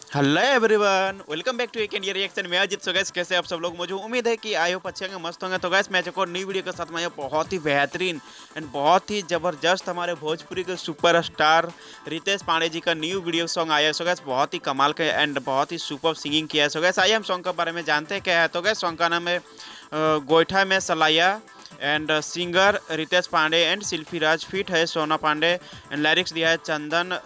Hello everyone, welcome back to एक India reaction. मैं Ajit. So guys, कैसे आप सब लोग? मुझे उम्मीद है कि आए हो अच्छे होंगे, मस्त होंगे। तो गाइस, मैं एक और नई वीडियो के साथ में आया, बहुत ही बेहतरीन एंड बहुत ही ज़बरदस्त हमारे भोजपुरी के सुपरस्टार रितेश पांडे जी का न्यू वीडियो सॉन्ग आया है। सो गाइस, बहुत ही कमाल के एंड बहुत ही सुपर सिंगिंग किया है। सो गाइस, आइए हम सॉन्ग के बारे में जानते हैं क्या है। तो गाइस, सॉन्ग का नाम है गोईठा में सलाइया and singer Ritesh Pandey and Shilpi Raj, feat है सोना पांडे एंड लिरिक्स दिया है चंदन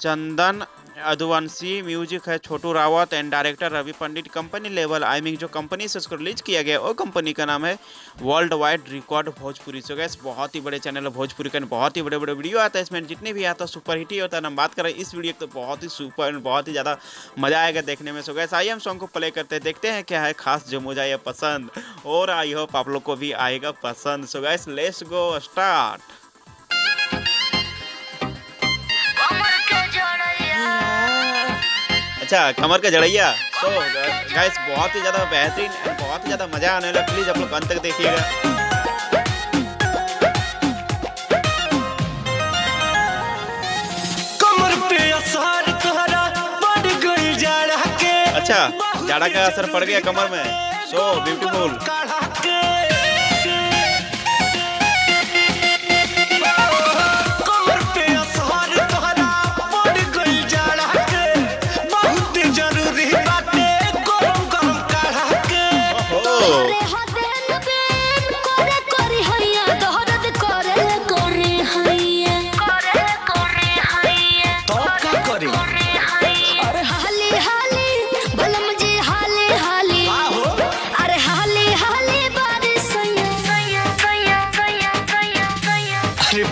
चंदन अदुवंशी, म्यूजिक है Chhotu Rawat and director Ravi Pandit. Company level I mean जो कंपनी से इसको रिलीज किया गया वो कंपनी का नाम है वर्ल्ड वाइड रिकॉर्ड भोजपुरी। सो गैस, बहुत ही बड़े चैनल है भोजपुरी का, बहुत ही बड़े बड़े वीडियो आता है इसमें, जितने भी आता है सुपर हिट ही होता है। हम बात करें इस वीडियो तो बहुत ही सुपर, बहुत ही ज़्यादा मज़ा आएगा देखने में। सो गैस, आइए हम सॉन्ग को प्ले करते हैं, देखते हैं क्या है खास जो मुझे आया पसंद, और आई होप आप लोग को भी आएगा पसंद। सो गैस, लेट्स गो स्टार्ट। अच्छा, कमर का जड़ैया। सो गाइस, बहुत ही ज़्यादा बेहतरीन एंड बहुत ही ज़्यादा मज़ा आने वाला। प्लीज़ आप लोग अंत तक देखिएगा। अच्छा, जाड़ा का असर पड़ गया कमर में। So beautiful.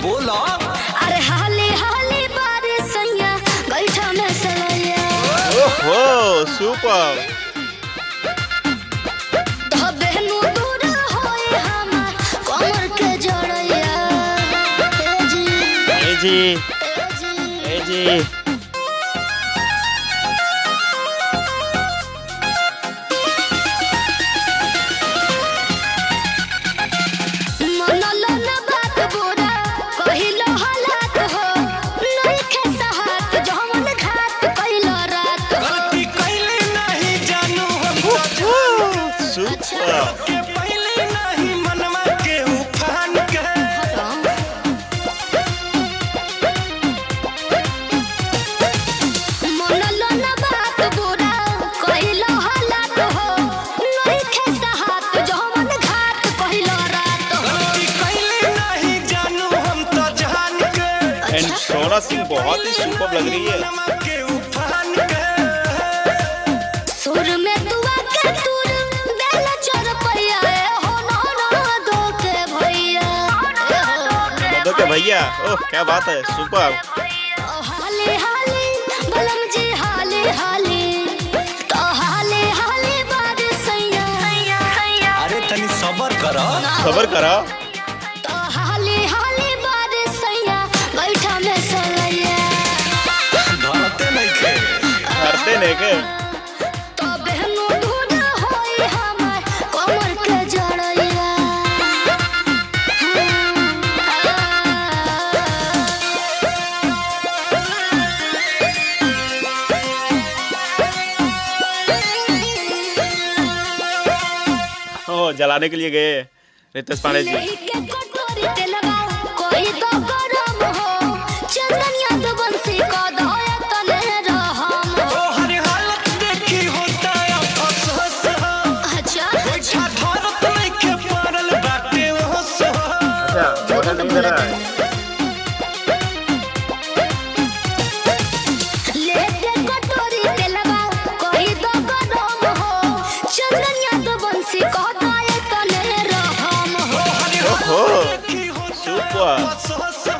बोलो अरे हाली हाली बारिश सैया गईठा में सलैया। ओहो सुपर। तो बहनू दूर होए हमार कमर के जड़ैया। ए जी ए जी के पहले नहीं मनवा के उफान के मनलो ना बात बुरा कहिलो हालात हो, नइखे साहत जवन घात कहिलो रात हो। गलती पहले नहीं जानू हम तो जान के। एंड सोना सिंह बहुत ही सुपर लग रही है। मनवा के उफान के सुर में दुआ के तुर बेल चर पैया हो ना दो के भैया। दो के भैया, ओह क्या बात है, सुपर। हाली हाली बलम जी हाली हाली, तो हाली हाली बारिश सैया। अरे तनी सबर करो। सबर करो। तो हाली हाली बारिश सैया गईठा में सलैया। धरते नहीं के करते नहीं के। तो बहनू दूर होई हमार कमर के जड़ैया। ओ, जलाने के लिए गए रितेश पांडे जी। नहीं के कटोरी तेलवा कोई तो गरम हो, चंदनिया तो बंसी को धोए तले रहम हो। ओ हर हालत देखी होता अफसोस हो। अच्छा बैठा धरत नहीं के पड़ल बाटे होश हो। अच्छा, बोला नहीं दे रहा है। लेके कटोरी तेलवा कोई तो गरम हो, चंदनिया तो बंसी को धोए तले रहम हो। ओहो सुपर। अफसोस हो।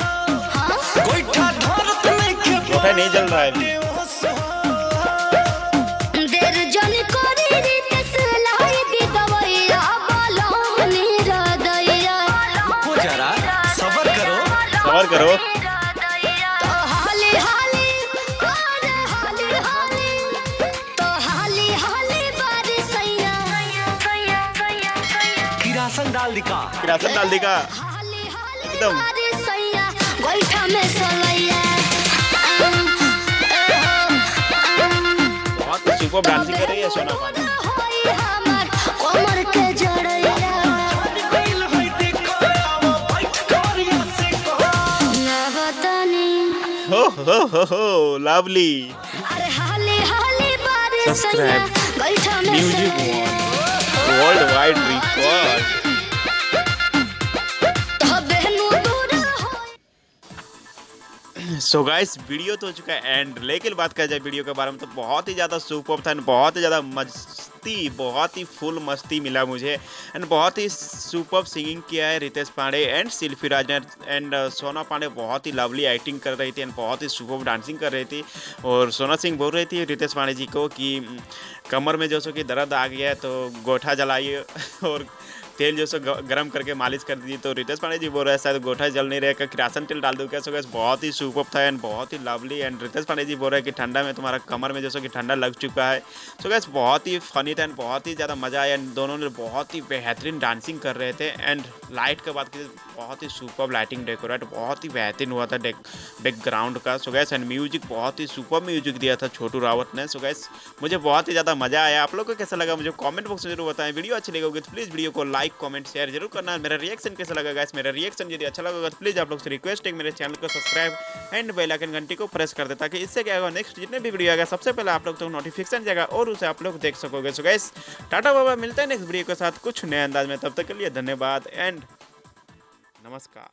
हाँ? बैठा धरत नहीं के गोठा नहीं जल रहा है अभी। होश हो। देर जन कोरी रितेश लाई दी दवैया बालों निरदैया। रुको जरा, सबर करो। सबर करो। तो हाली हाली अरे हाली हाली, तो हाली हाली बारिश सैया। किरासन डाल दिखा। किरासन डाल देगा हाली हाली एकदम। बारिश सैया गईठा में सलैया। सुपर डांसिंग कर रही है सोना पांडे। होई हमर कमर के जड़ैया गइल है देखो अब बैठ करिया से कहो ना बतानी हो लवली। अरे हाली हाली बारिश Subscribe. बैठा में music world wide record. So guys video तो हो चुका है एंड, लेकिन बात करें जाए वीडियो के बारे में तो बहुत ही ज़्यादा सुपर था, बहुत ही ज़्यादा मस्ती, बहुत ही फुल मस्ती मिला मुझे एंड बहुत ही सुपर सिंगिंग किया है रितेश पांडे एंड शिल्पी राज ने एंड सोना पांडे बहुत ही लवली एक्टिंग कर रही थी एंड बहुत ही सुपर डांसिंग कर रही थी। और सोना सिंह बोल रही थी रितेश पांडे जी को कि कमर में जो सो कि दर्द आ गया है तो गोठा जलाइए और तेल जो सो गरम करके मालिश कर दी। तो रितेश पांडे जी बोल रहे हैं शायद गोठा जल नहीं रहेगा, किरासन तेल डाल दो क्या। सो गैस बहुत ही सुपर था एंड बहुत ही लवली एंड रितेश पांडे जी बोल रहे हैं कि ठंडा में तुम्हारा कमर में जैसा कि ठंडा लग चुका है। सो गैस बहुत ही फनी था एंड बहुत ही ज़्यादा मज़ा आया एंड दोनों ने बहुत ही बेहतरीन डांसिंग कर रहे थे। एंड लाइट का बात की बहुत ही सुपर लाइटिंग डेकोरेट बहुत ही बेहतरीन हुआ था बैकग्राउंड का। सो गैस एंड म्यूजिक बहुत ही सुपर म्यूजिक दिया था छोटू रावत ने। सो गैस मुझे बहुत ही ज़्यादा मज़ा आया। आप लोग को कैसा लगा मुझे कमेंट बॉक्स में जरूर बताएं। वीडियो अच्छी लगी होगी तो प्लीज़ वीडियो को लाइक कमेंट शेयर जरूर करना। मेरा रिएक्शन कैसा लगा गाइस, मेरा रिएक्शन यदि अच्छा लगा तो प्लीज़ आप लोग से रिक्वेस्ट है मेरे चैनल को सब्सक्राइब एंड बेल आइकन घंटी को प्रेस कर दे, ताकि इससे क्या होगा नेक्स्ट जितने भी वीडियो आएगा सबसे पहले आप लोग तो नोटिफिकेशन जाएगा और उसे आप लोग देख सकोगे। सो गाइस टाटा बाबा, मिलते हैं नेक्स्ट वीडियो के साथ कुछ नए अंदाज में, तब तक के लिए धन्यवाद एंड नमस्कार।